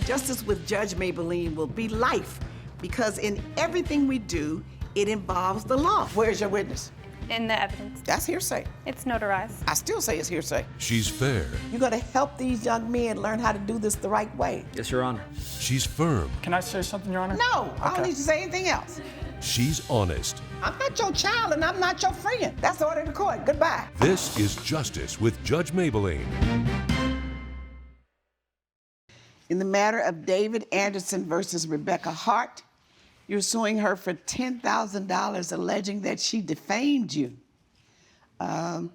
Justice with Judge Mablean will be life because in everything we do, it involves the law. Where's your witness? In the evidence. That's hearsay. It's notarized. I still say it's hearsay. She's fair. You gotta help these young men learn how to do this the right way. Yes, Your Honor. She's firm. Can I say something, Your Honor? No, I don't need to say anything else. She's honest. I'm not your child and I'm not your friend. That's the order of the court. Goodbye. This is Justice with Judge Mablean. In the matter of David Anderson versus Rebecca Hart, you're suing her for $10,000 alleging that she defamed you. And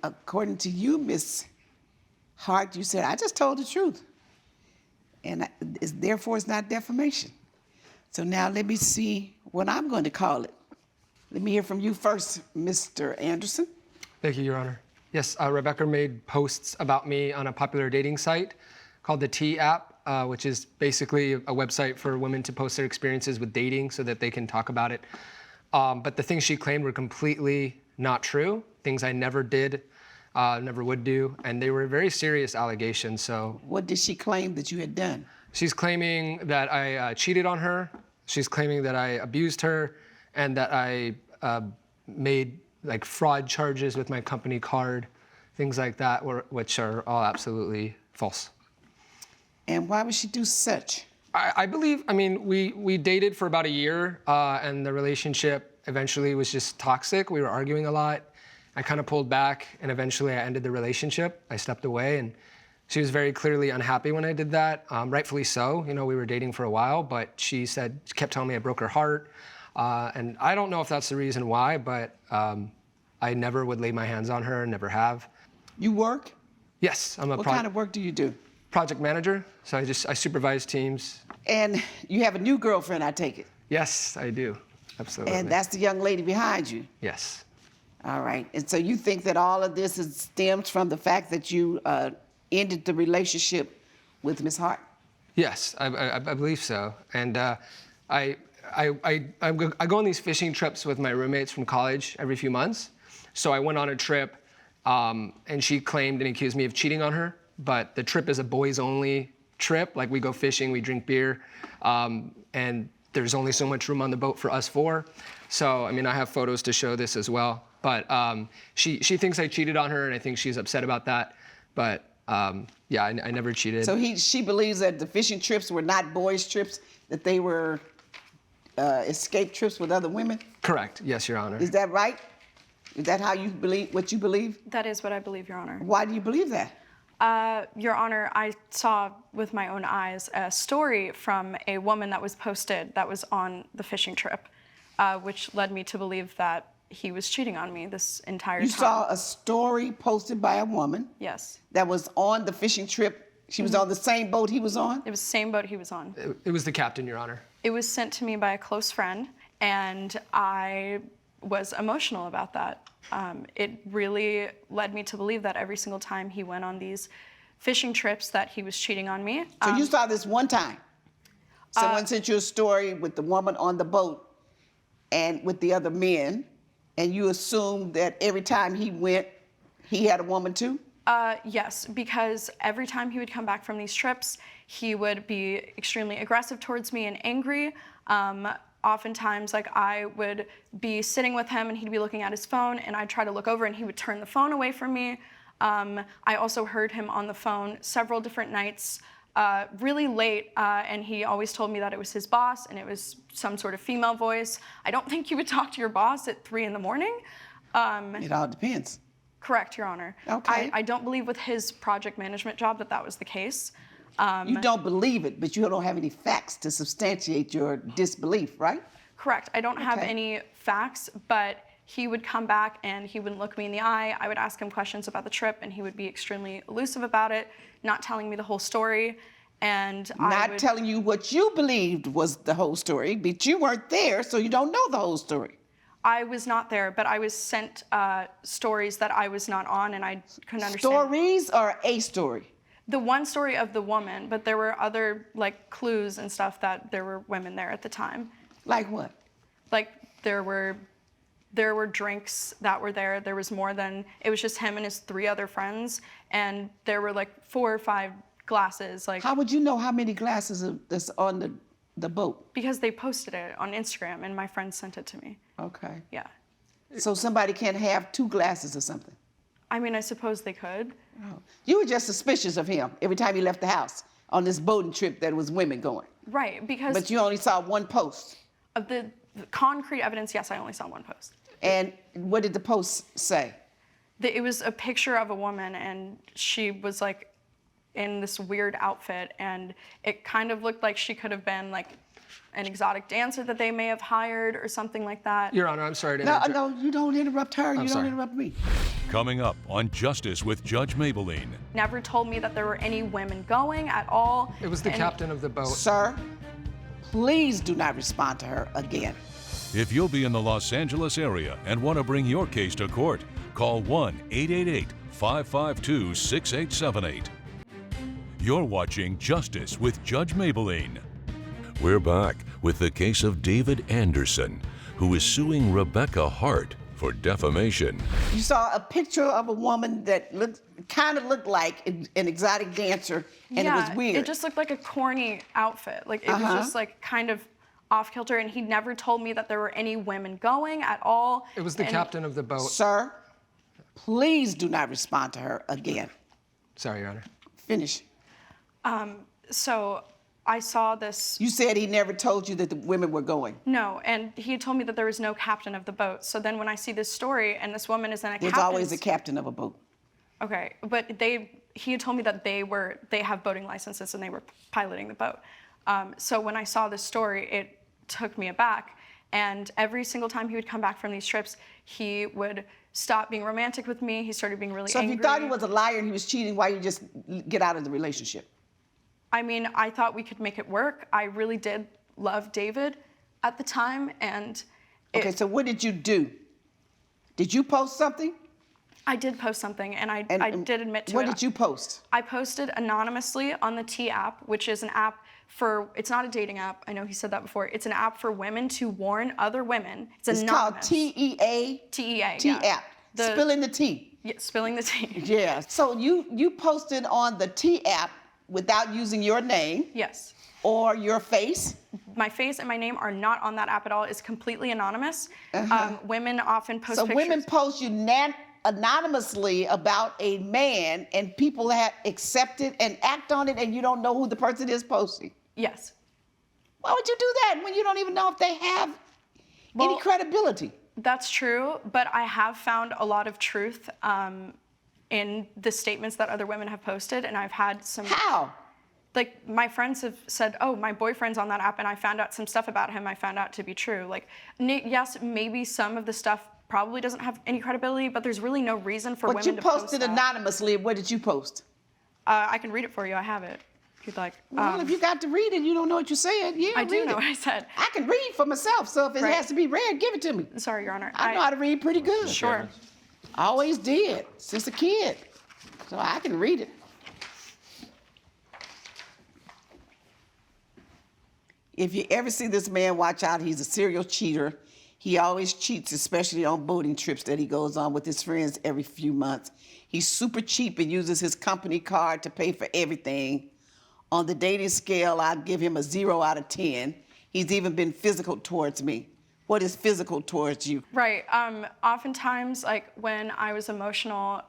according to you, Miss Hart, you said, I just told the truth. And therefore, it's not defamation. So now let me see what I'm going to call it. Let me hear from you first, Mr. Anderson. Thank you, Your Honor. Yes, Rebecca made posts about me on a popular dating site called the T app, which is basically a website for women to post their experiences with dating so that they can talk about it. But the things she claimed were completely not true, things I never did, never would do, and they were very serious allegations. So, what did she claim that you had done? She's claiming that I cheated on her. She's claiming that I abused her and that I made like fraud charges with my company card, things like that, which are all absolutely false. And why would she do such? I believe, I mean, we dated for about a year and the relationship eventually was just toxic. We were arguing a lot. I kind of pulled back and eventually I ended the relationship. I stepped away and she was very clearly unhappy when I did that, rightfully so. You know, we were dating for a while, but she kept telling me I broke her heart. And I don't know if that's the reason why, but I never would lay my hands on her, never have. You work? Yes, I'm a What kind of work do you do? Project manager, so I supervise teams. And you have a new girlfriend, I take it? Yes, I do, absolutely. And that's the young lady behind you? Yes. All right, and so you think that all of this stems from the fact that you ended the relationship with Ms. Hart? Yes, I believe so. And I go on these fishing trips with my roommates from college every few months. So I went on a trip and she claimed and accused me of cheating on her. But the trip is a boys-only trip. Like we go fishing, we drink beer, and there's only so much room on the boat for us four. So, I mean, I have photos to show this as well. But she thinks I cheated on her, and I think she's upset about that. But yeah, I never cheated. So she believes that the fishing trips were not boys' trips, that they were escape trips with other women? Correct. Yes, Your Honor. Is that right? Is that how you believe, what you believe? That is what I believe, Your Honor. Why do you believe that? Your Honor, I saw with my own eyes a story from a woman that was posted that was on the fishing trip, which led me to believe that he was cheating on me this entire time. You saw a story posted by a woman? Yes. That was on the fishing trip? She was on the same boat he was on? It was the same boat he was on. It was the captain, Your Honor. It was sent to me by a close friend, and I was emotional about that. It really led me to believe that every single time he went on these fishing trips that he was cheating on me. So you saw this one time? Someone sent you a story with the woman on the boat and with the other men, and you assumed that every time he went, he had a woman too? Yes, because every time he would come back from these trips, he would be extremely aggressive towards me and angry. Oftentimes, like, I would be sitting with him and he'd be looking at his phone and I'd try to look over and he would turn the phone away from me. I also heard him on the phone several different nights, really late, and he always told me that it was his boss and it was some sort of female voice. I don't think you would talk to your boss at 3 in the morning. It all depends. Correct, Your Honor. Okay. I don't believe with his project management job that was the case. You don't believe it, but you don't have any facts to substantiate your disbelief, right? Correct. I don't have any facts, but he would come back and he wouldn't look me in the eye. I would ask him questions about the trip and he would be extremely elusive about it, not telling me the whole story. And not telling you what you believed was the whole story, but you weren't there, so you don't know the whole story. I was not there, but I was sent stories that I was not on and I couldn't understand. Stories or a story? The one story of the woman, but there were other like clues and stuff that there were women there at the time. Like what? Like there were drinks that were there. There was more than, it was just him and his 3 other friends. And there were like 4 or 5 glasses, like How would you know how many glasses that's on the boat? because they posted it on Instagram and my friend sent it to me. Okay. Yeah. So somebody can't have 2 glasses or something? I mean, I suppose they could. Oh. You were just suspicious of him every time he left the house on this boating trip that was women going. Right, because But you only saw 1 post. of the concrete evidence, yes, I only saw 1 post. And what did the post say? It was a picture of a woman, and she was like in this weird outfit, and it kind of looked like she could have been like an exotic dancer that they may have hired or something like that. Your Honor, I'm sorry to No, interrupt. no, you don't interrupt her. You don't sorry. interrupt me. Coming up on Justice with Judge Mablean. Never told me that there were any women going at all. It was the and captain of the boat. Sir, please do not respond to her again. If you'll be in the Los Angeles area and want to bring your case to court, call 1-888-552-6878. You're watching Justice with Judge Mablean. We're back with the case of David Anderson, who is suing Rebecca Hart for defamation. You saw a picture of a woman that kind of looked like an exotic dancer, and yeah, it was weird. It just looked like a corny outfit. Like it was just like kind of off kilter, and he never told me that there were any women going at all. It was the And captain of the boat. Sir, please do not respond to her again. Sorry, Your Honor. Finish. So I saw this. You said he never told you that the women were going. No, and he had told me that there was no captain of the boat. So then when I see this story and this woman is in a There's captain's... always a captain of a boat. Okay, but he had told me that they have boating licenses and they were piloting the boat. So when I saw this story, it took me aback. And every single time he would come back from these trips, he would stop being romantic with me. He started being really So angry. if you thought he was a liar and he was cheating, why you just get out of the relationship? I mean, I thought we could make it work. I really did love David at the time, and Okay, so what did you do? Did you post something? I did post something, and I did admit to it. What did you post? I posted anonymously on the T app, which is an app for, it's not a dating app. I know he said that before. It's an app for women to warn other women. It's anonymous. Called TEA? TEA, T yeah. app. Spilling the tea. Yeah, spilling the tea. Yeah. So you posted on the T app without using your name Yes. or your face? My face and my name are not on that app at all. It's completely anonymous. Women often post So pictures. women post you anonymously about a man, and people have accepted and act on it, and you don't know who the person is posting. Yes. Why would you do that when you don't even know if they have any Well, credibility? That's true, but I have found a lot of truth in the statements that other women have posted, and I've had some... How? Like, my friends have said, oh, my boyfriend's on that app, and I found out some stuff about him I found out to be true. Like, yes, maybe some of the stuff probably doesn't have any credibility, but there's really no reason for women to post But you posted that. anonymously. What did you post? I can read it for you. I have it, if you'd like. Well, if you got to read it, you don't know what you said. Yeah, I do read know it. what I said. I can read for myself, so if it Right. has to be read, give it to me. Sorry, Your Honor. I know how to read pretty good. Sure. I always did, since a kid. So I can read it. If you ever see this man, watch out. He's a serial cheater. He always cheats, especially on boating trips that he goes on with his friends every few months. He's super cheap and uses his company card to pay for everything. On the dating scale, I'd give him a 0 out of 10. He's even been physical towards me. What is physical towards you? Right. Oftentimes, like when I was emotional,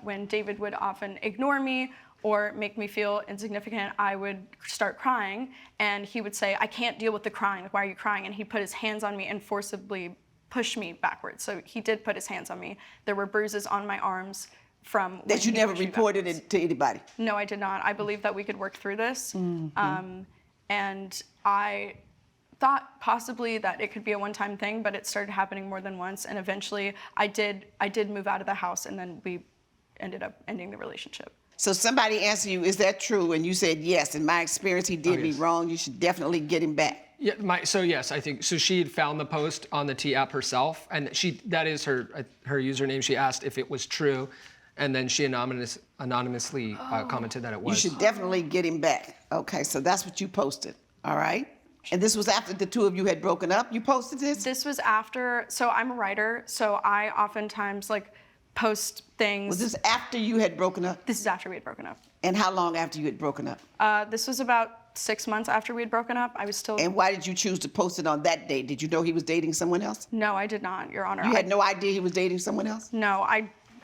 when David would often ignore me or make me feel insignificant, I would start crying, and he would say, I can't deal with the crying. Like, why are you crying? And he'd put his hands on me and forcibly push me backwards. So he did put his hands on me. There were bruises on my arms from when That you he never pushed me reported backwards. it to anybody? No, I did not. I believe that we could work through this. And I thought possibly that it could be a one-time thing, but it started happening more than once. And eventually I did move out of the house, and then we ended up ending the relationship. So somebody answered you, is that true? And you said, yes. In my experience, he did me yes. wrong. You should definitely get him back. Yeah, so yes, I think so. She had found the post on the T app herself, and that is her username. She asked if it was true, and then she anonymously commented that it was. You should definitely get him back. Okay, so that's what you posted, all right? And this was after the two of you had broken up? You posted this? This was after, so I'm a writer, so I oftentimes like post things. Was this after you had broken up? This is after we had broken up. And how long after you had broken up? This was about 6 months after we had broken up. I was still. And why did you choose to post it on that date? Did you know he was dating someone else? No, I did not, Your Honor. You had no idea he was dating someone else? No,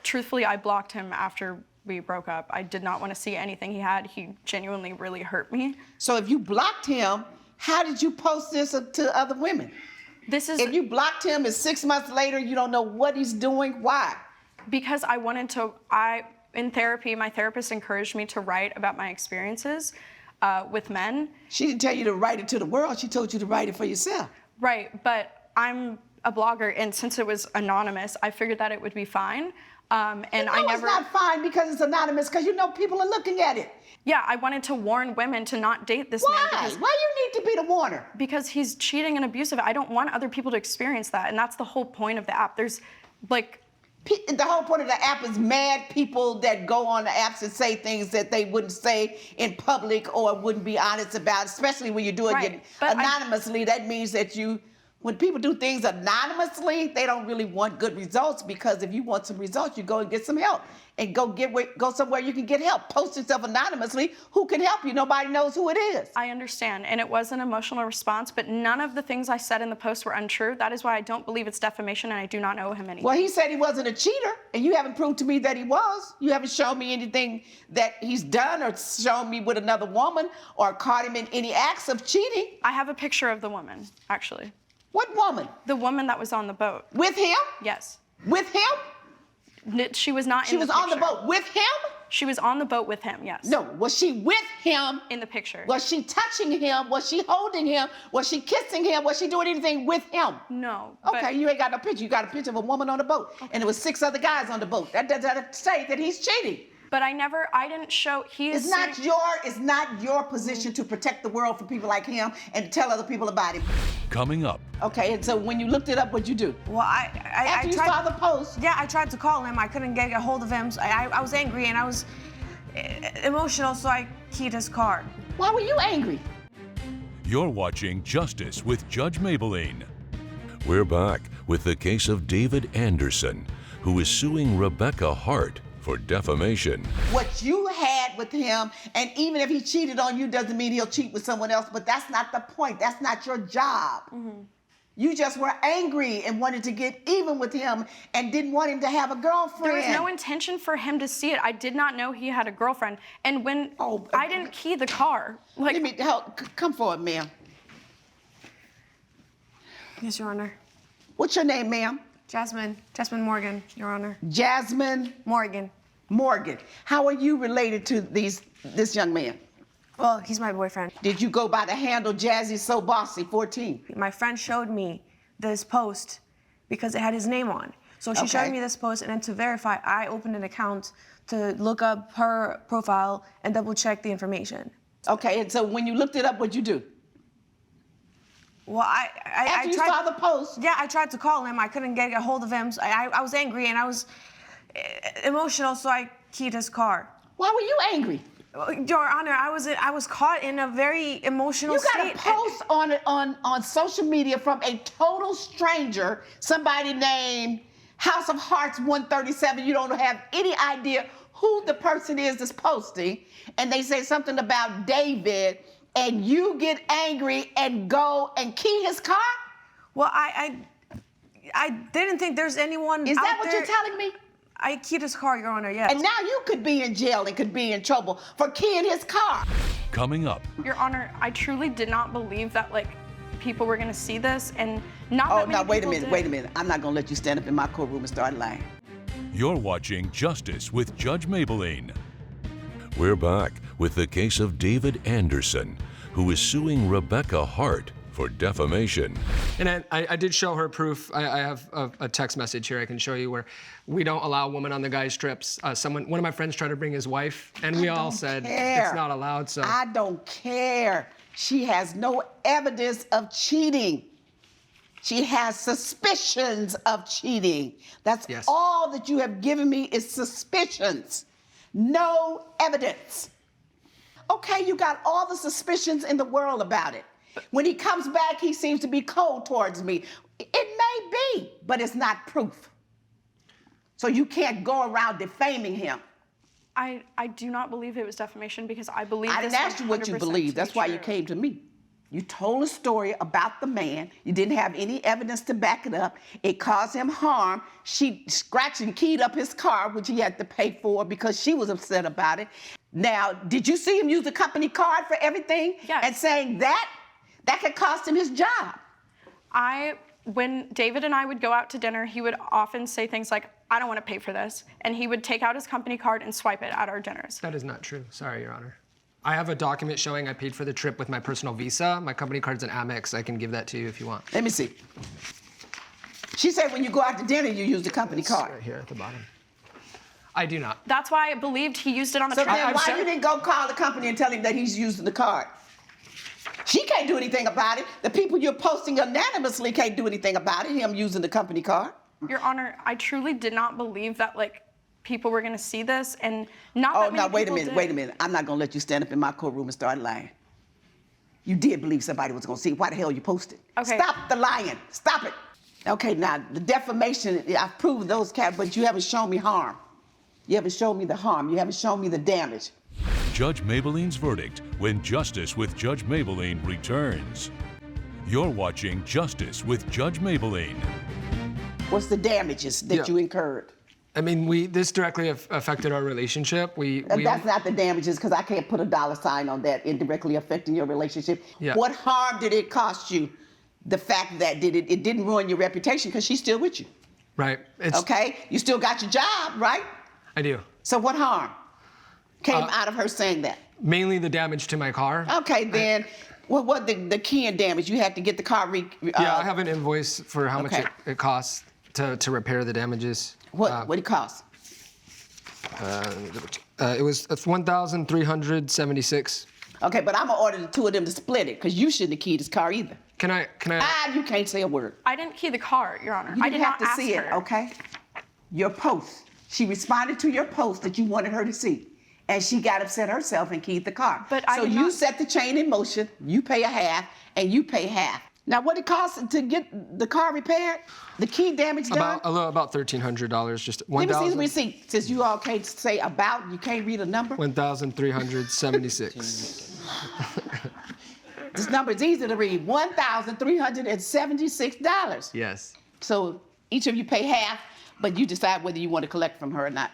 truthfully, I blocked him after we broke up. I did not want to see anything he had. He genuinely really hurt me. So if you blocked him, how did you post this to other women? If you blocked him and 6 months later you don't know what he's doing, why? Because I wanted to, in therapy, my therapist encouraged me to write about my experiences with men. She didn't tell you to write it to the world, she told you to write it for yourself. Right, but I'm a blogger, and since it was anonymous, I figured that it would be fine. It's not fine because it's anonymous, because you know people are looking at it. Yeah, I wanted to warn women to not date this Why? man. Why you need to be the warner? Because he's cheating and abusive. I don't want other people to experience that, and that's the whole point of the app. There's, like... The whole point of the app is mad people that go on the apps and say things that they wouldn't say in public or wouldn't be honest about, especially when you're doing it anonymously. That means that when people do things anonymously, they don't really want good results, because if you want some results, you go and get some help and go somewhere you can get help. Post yourself anonymously. Who can help you? Nobody knows who it is. I understand, and it was an emotional response, but none of the things I said in the post were untrue. That is why I don't believe it's defamation, and I do not owe him anything. Well, he said he wasn't a cheater, and you haven't proved to me that he was. You haven't shown me anything that he's done or shown me with another woman or caught him in any acts of cheating. I have a picture of the woman, actually. What woman? The woman that was on the boat. With him? Yes. With him? She was not in the picture. She was on the boat with him? She was on the boat with him, yes. No, was she with him? In the picture. Was she touching him? Was she holding him? Was she kissing him? Was she doing anything with him? No. Okay, you ain't got no picture. You got a picture of a woman on the boat. Okay. And there was 6 other guys on the boat. That doesn't say that he's cheating. But I didn't show, It's not your position to protect the world from people like him and to tell other people about him. Coming up. Okay, and so when you looked it up, what'd you do? Well, After you saw the post. Yeah, I tried to call him. I couldn't get a hold of him. So I was angry and I was emotional, so I keyed his car. Why were you angry? You're watching Justice with Judge Mablean. We're back with the case of David Anderson, who is suing Rebecca Hart for defamation. What you had with him, and even if he cheated on you, doesn't mean he'll cheat with someone else, but that's not the point. That's not your job. Mm-hmm. You just were angry and wanted to get even with him and didn't want him to have a girlfriend. There was no intention for him to see it. I did not know he had a girlfriend. And when I didn't key the car. Let me help. Come forward, ma'am. Yes, Your Honor. What's your name, ma'am? Jasmine Morgan, Your Honor. Jasmine? Morgan. How are you related to this young man? Well, he's my boyfriend. Did you go by the handle Jazzy So Bossy 14? My friend showed me this post because it had his name on. So she showed me this post, and then to verify, I opened an account to look up her profile and double check the information. Okay, and so when you looked it up, what'd you do? Well, After you saw the post? Yeah, I tried to call him. I couldn't get a hold of him. So I was angry and I was emotional, so I keyed his car. Why were you angry? Your Honor, I was caught in a very emotional state. You got a post on social media from a total stranger, somebody named House of Hearts 137. You don't have any idea who the person is that's posting, and they say something about David, and you get angry and go and key his car? Well, I didn't think there's anyone Is that out what there. you're telling me? I keyed his car, Your Honor, yes. And now you could be in jail and could be in trouble for keying his car. Coming up. Your Honor, I truly did not believe that, people were gonna see this, and not that many wait a people minute, did. wait a minute. I'm not gonna let you stand up in my courtroom and start lying. You're watching Justice with Judge Mablean. We're back with the case of David Anderson, who is suing Rebecca Hart for defamation. And I did show her proof. I have a text message here I can show you where we don't allow women on the guys' trips. One of my friends tried to bring his wife, and we all said it's not allowed. So I don't care. She has no evidence of cheating. She has suspicions of cheating. That's all that you have given me is suspicions. No evidence. Okay, you got all the suspicions in the world about it. When he comes back, he seems to be cold towards me. It may be, but it's not proof. So you can't go around defaming him. I do not believe it was defamation because I believe I didn't this ask you what you 100% believe. to be That's why you true. came to me. You told a story about the man. You didn't have any evidence to back it up. It caused him harm. She scratched and keyed up his car, which he had to pay for because she was upset about it. Now, did you see him use the company card for everything? Yes. And saying that could cost him his job. When David and I would go out to dinner, he would often say things like, I don't want to pay for this. And he would take out his company card and swipe it at our dinners. That is not true. Sorry, Your Honor. I have a document showing I paid for the trip with my personal Visa. My company card's an Amex. I can give that to you if you want. Let me see. She said when you go out to dinner, you use the company It's card. right here at the bottom. I do not. That's why I believed he used it on the So trip. then why you didn't go call the company and tell him that he's using the card? She can't do anything about it. The people you're posting anonymously can't do anything about it, him using the company card. Your Honor, I truly did not believe that people were going to see this, and not Oh, that many no, wait a people minute, did. wait a minute. I'm not gonna let you stand up in my courtroom and start lying. You did believe somebody was gonna see it. Why the hell you posted? Okay. Stop the lying, stop it. Okay, now, the defamation, I've proved those but you haven't shown me harm. You haven't shown me the harm. You haven't shown me the damage. Judge Mablean's verdict when Justice with Judge Mablean returns. You're watching Justice with Judge Mablean. What's the damages that you incurred? I mean, this directly affected our relationship. That's not the damages, because I can't put a dollar sign on that indirectly affecting your relationship. Yeah. What harm did it cost you? The fact that it didn't ruin your reputation because she's still with you. Right. Okay? You still got your job, right? I do. So what harm came out of her saying that? Mainly the damage to my car. Okay, then what the key and damage? You had to get the car Yeah, I have an invoice for how much okay. it costs to repair the damages. What it cost? It was $1,376. Okay, but I'm gonna order the two of them to split it because you shouldn't have keyed his car either. Can I? You can't say a word. I didn't key the car, Your Honor. You I didn't did have not to ask see her. it, okay? Your post. She responded to your post that you wanted her to see. And she got upset herself and keyed the car. But I so did you not- set the chain in motion, you pay a half, and you pay half. Now, what it costs to get the car repaired? The key damage done? About $1,300. Just Let me see the 1,000. receipt. Since you all can't say about, you can't read a number. 1,376. This number is easy to read, $1,376. Yes. So each of you pay half, but you decide whether you want to collect from her or not.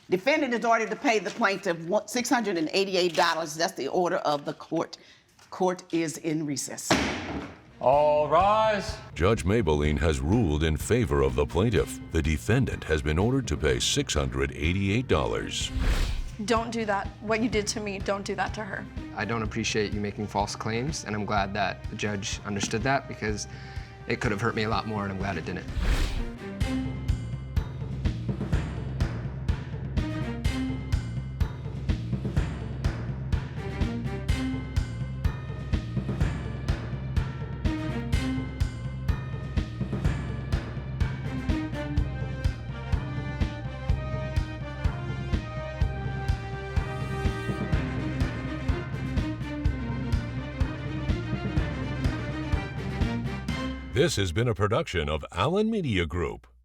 Defendant is ordered to pay the plaintiff $688. That's the order of the court. Court is in recess. All rise. Judge Mablean has ruled in favor of the plaintiff. The defendant has been ordered to pay $688. Don't do that. What you did to me, don't do that to her. I don't appreciate you making false claims, and I'm glad that the judge understood that because it could have hurt me a lot more, and I'm glad it didn't. This has been a production of Allen Media Group.